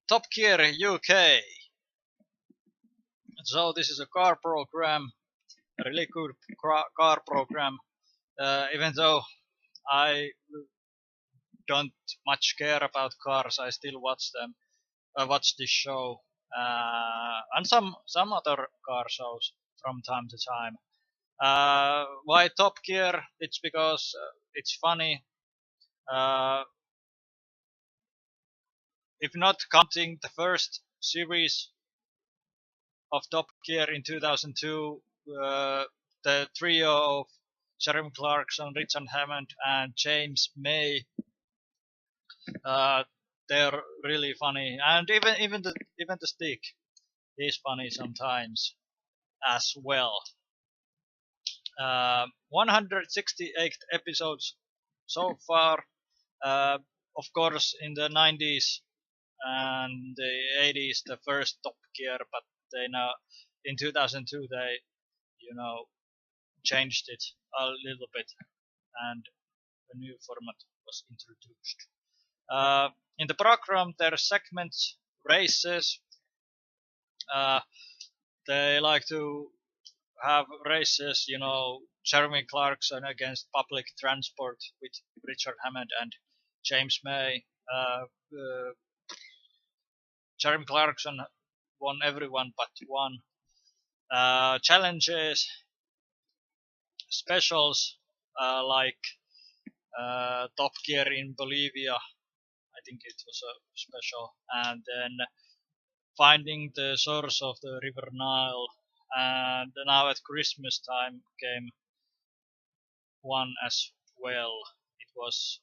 Top Gear UK. So this is a car program, a really good car program. Even though I don't much care about cars, I still watch them. I watch this show and some other car shows from time to time. Why Top Gear? It's because it's funny. Uh, if not counting the first series of Top Gear in 2002, the trio of Jeremy Clarkson, Richard Hammond, and James May, uh, they're really funny, and even the stick is funny sometimes as well. 168 episodes so far. Uh, of course, in the 90s and the 80s, the first Top Gear, but they now in 2002 they changed it a little bit, and a new format was introduced. In the program, there are segments, races. Uh, they like to have races, Jeremy Clarkson against public transport with Richard Hammond and James May. Jeremy Clarkson won everyone but one. Challenges, specials like Top Gear in Bolivia. I think it was a special, and then finding the source of the River Nile. And now at Christmas time came one as well. It was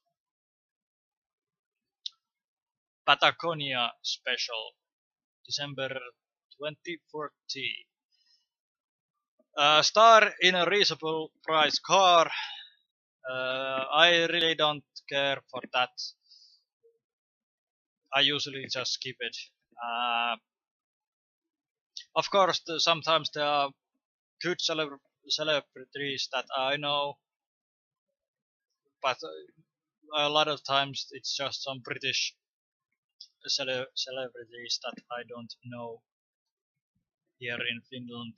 Patagonia special, December 2014. Star in a reasonable price car. I really don't care for that. I usually just skip it. Of course, sometimes there are good celebrities that I know, but a lot of times it's just some British celebrities that I don't know here in Finland.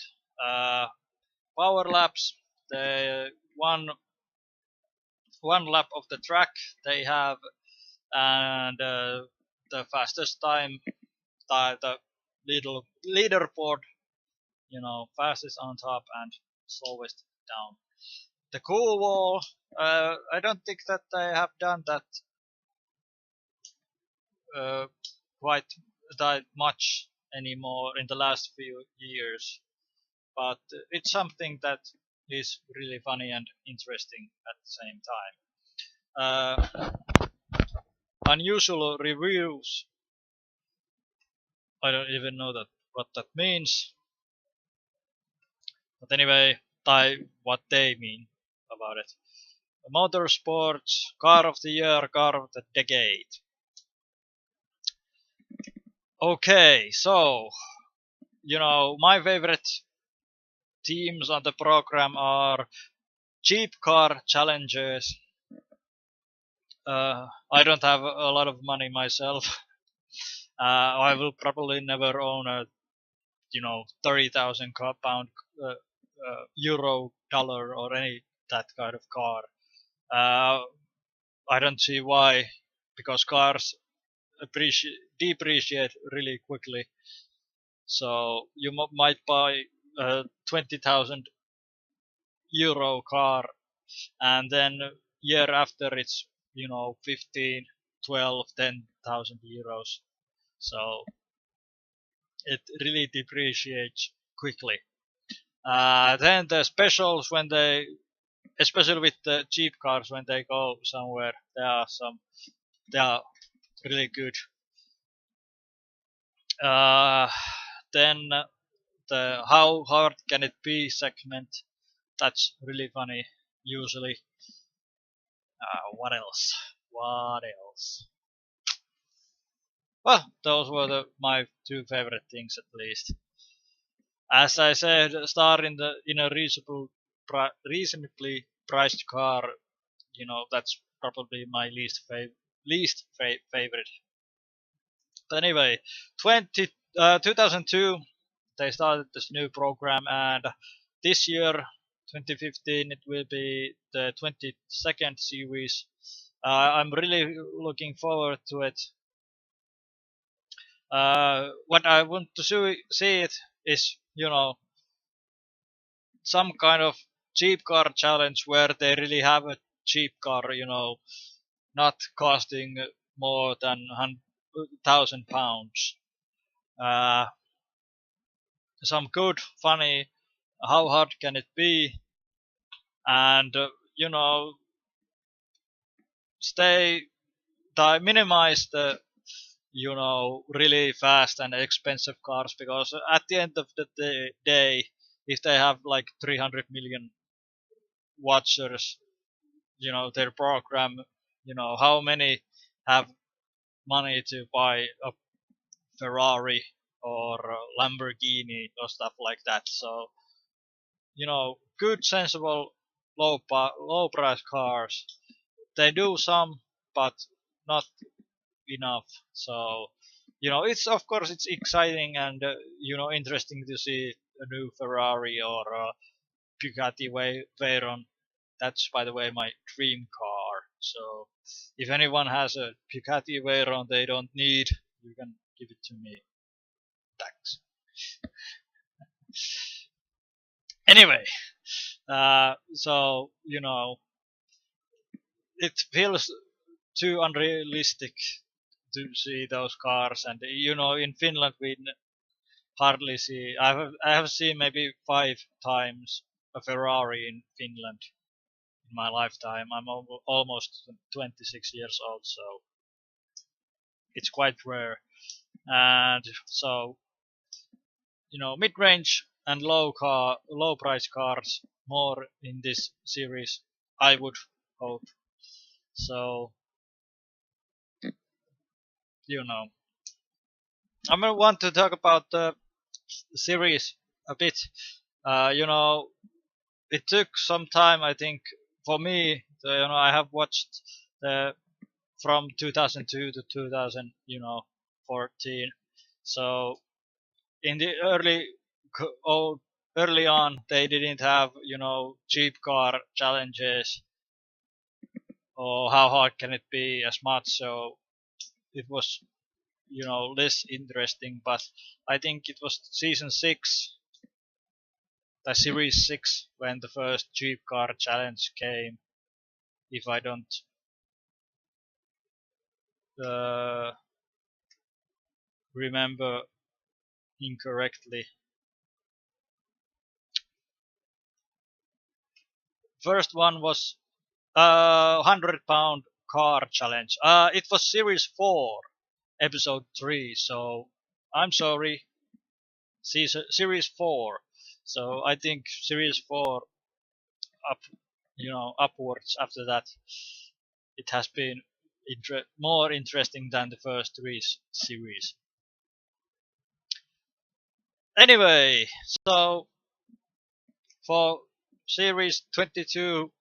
Power laps, the one lap of the track they have, and the fastest time, the little leaderboard, fastest on top and slowest down. The cool wall, I don't think that they have done that uh, quite that much anymore in the last few years, but it's something that is really funny and interesting at the same time. Unusual reviews. I don't even know what that means, but anyway, what they mean about it. Motorsports, car of the year, car of the decade. Okay, so my favorite teams on the program are cheap car challenges. I don't have a lot of money myself. I will probably never own a 30,000 pound euro dollar or any that kind of car. I don't see why, because cars depreciate really quickly. So you might buy a 20,000 euro car, and then year after it's 15, 12, 10,000 euros. So it really depreciates quickly. Then the specials, when they, especially with the cheap cars, when they go somewhere, they are really good. Then the how hard can it be segment, that's really funny usually. What else? What else? Well, those were my two favorite things at least. As I said, star in a reasonably priced car. That's probably my least favorite. But anyway, 2002 they started this new program, and this year 2015 it will be the 22nd series. I'm really looking forward to it. What I want to see it is, some kind of cheap car challenge where they really have a cheap car, not costing more than £1,000. Uh, some good, funny, how hard can it be, and stay, minimize the really fast and expensive cars, because at the end of the day, if they have like 300 million watchers, their program, how many have money to buy a Ferrari or a Lamborghini or stuff like that. So good, sensible, low price cars. They do some, but not enough. So it's, of course, it's exciting and interesting to see a new Ferrari or a Bugatti Veyron. That's, by the way, my dream car. So if anyone has a Bugatti Veyron they don't need, you can give it to me. Thanks. Anyway, so it feels too unrealistic to see those cars, and in Finland we hardly see. I have seen maybe 5 times a Ferrari in Finland in my lifetime. I'm almost 26 years old, so it's quite rare. And so mid-range and low price cars more in this series, I would hope. So I'm gonna want to talk about the series a bit. It took some time, I think, for me. I have watched the from 2002 to 2014. So in the early on, they didn't have cheap car challenges, or how hard can it be as much. So it was less interesting. But I think it was season 6, the series 6, when the first cheap car challenge came, if I don't remember incorrectly. First one was £100 car challenge. It was series 4, episode 3. So I'm sorry, series 4. So I think series 4 up, upwards after that, it has been more interesting than the first 3 series. Anyway, so for series 22,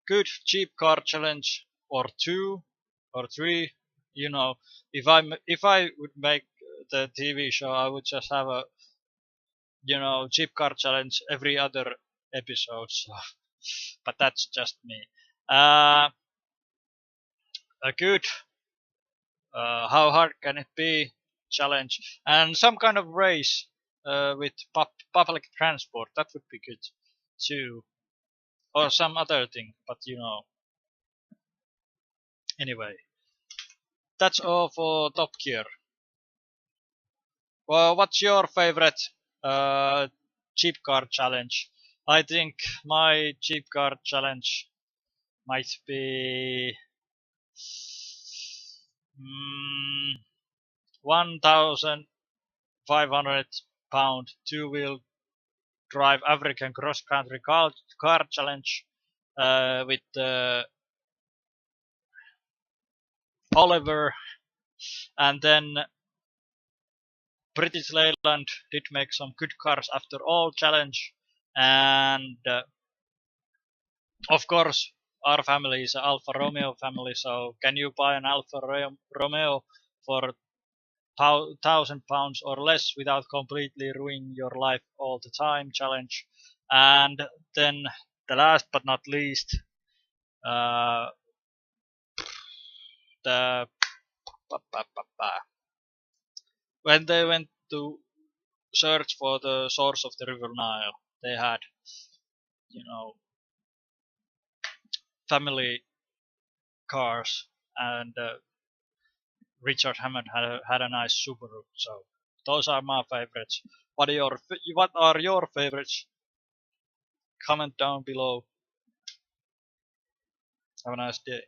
good cheap car challenge, or 2 or 3. If I would make the TV show, I would just have a cheap car challenge every other episode. So, but that's just me. A good, how hard can it be challenge, and some kind of race with public transport. That would be good too, or some other thing. But anyway, that's all for Top Gear. Well, what's your favorite cheap car challenge? I think my cheap car challenge might be £1,500 two-wheel drive African cross-country car challenge with Oliver, and then British Leyland did make some good cars after all challenge, and of course our family is an Alfa Romeo family. So can you buy an Alfa Romeo for £1,000 or less without completely ruining your life all the time challenge. And then the last but not least, uh, the when they went to search for the source of the River Nile, they had, you know, family cars, and Richard Hammond had a nice Subaru. So those are my favorites. What are your favorites? Comment down below. Have a nice day.